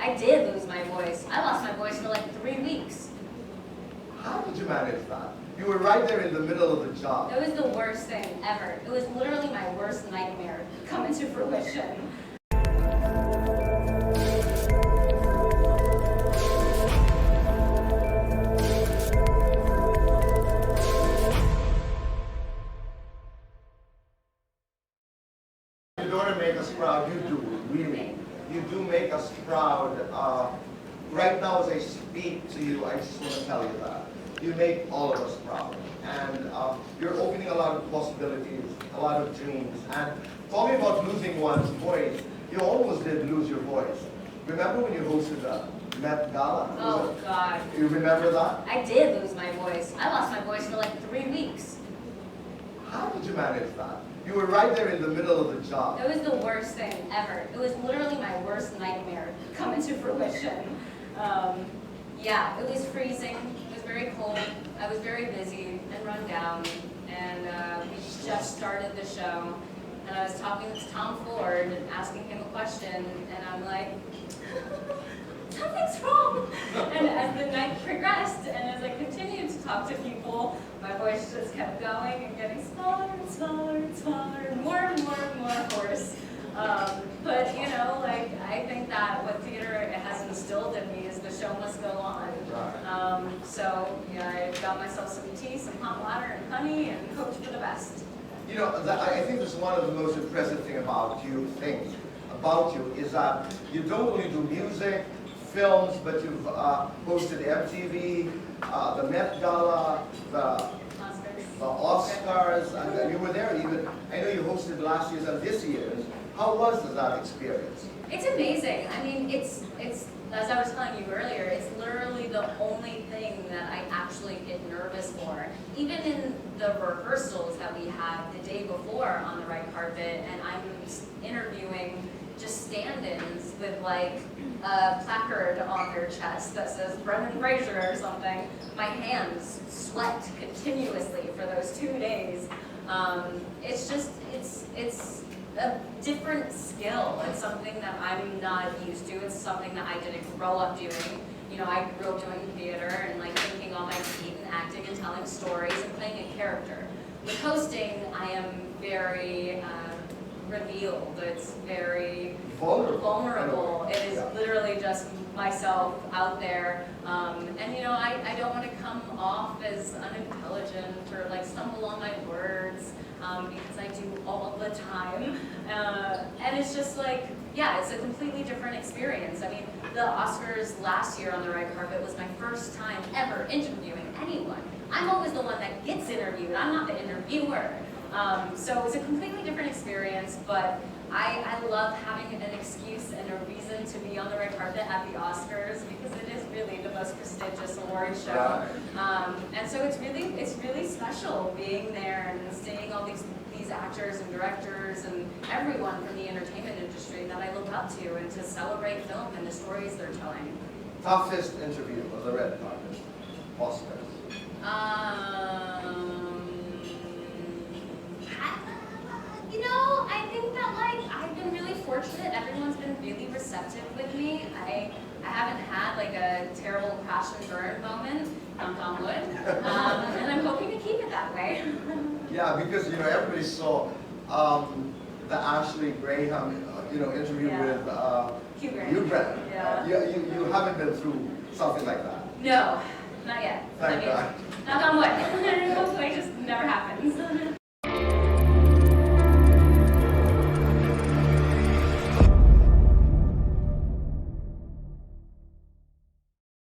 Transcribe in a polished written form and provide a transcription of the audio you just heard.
I did lose my voice. I lost my voice for like 3 weeks. How did you manage that? You were right there in the middle of the job. It was the worst thing ever. It was literally my worst nightmare coming to fruition. You don't make us proud, you do, really. You do make us proud. Right now as I speak to you, I just want to tell you that. You make all of us proud. And you're opening a lot of possibilities, a lot of dreams. And talking about losing one's voice, you almost did lose your voice. Remember when you hosted the Met Gala? Oh, God. You remember that? I did lose my voice. I lost my voice for like 3 weeks. How did you manage that? You were right there in the middle of the job. It was the worst thing ever. It was literally my worst nightmare coming to fruition. Yeah, it was freezing. It was very cold. I was very busy and run down. And we just started the show. And I was talking to Tom Ford and asking him a question. And I'm like, something's wrong. And as the night progressed and as I continued to talk to people, my voice just kept going and getting smaller and smaller and smaller and more hoarse. But you know, like, I think that what theater has instilled in me is the show must go on. So yeah, I got myself some tea, some hot water and honey, and hoped for the best. You know, I think that's one of the most impressive things about you is that you don't only do music, films, but you've hosted MTV, the Met Gala, the Oscars, and you were there even. I know you hosted last year's and this year's. How was that experience? It's amazing. I mean, it's as I was telling you earlier, it's literally the only thing that I actually get nervous for. Even in the rehearsals that we have the day before on the red carpet, and I'm interviewing just stand-ins with like a placard on their chest that says Brendan Fraser or something, my hands sweat continuously for those 2 days. It's just, it's a different skill. It's something that I'm not used to. It's something that I didn't grow up doing. You know, I grew up doing theater and like thinking on my feet and acting and telling stories and playing a character. With hosting, I am very revealed. It's very vulnerable. It is literally just myself out there. And you know, I don't want to come off as unintelligent or like stumble on my words because I do all the time. And it's just like, yeah, it's a completely different experience. I mean, the Oscars last year on the red carpet was my first time ever interviewing anyone. I'm always the one that gets interviewed. I'm not the interviewer. So it's a completely different experience, but I love having an excuse and a reason to be on the red carpet at the Oscars because it is really the most prestigious award show. And so it's really special being there and seeing all these actors and directors and everyone from the entertainment industry that I look up to and to celebrate film and the stories they're telling. Toughest interview on the red carpet, Oscars. You know, I think that like I've been really fortunate. Everyone's been really receptive with me. I haven't had like a terrible crash and burn moment, knock on wood, and I'm hoping to keep it that way. Yeah, because you know everybody saw the Ashley Graham interview with Hugh Grant. Yeah. You haven't been through something like that. No, not yet. Thank God. Knock on wood. Hopefully it just never happens.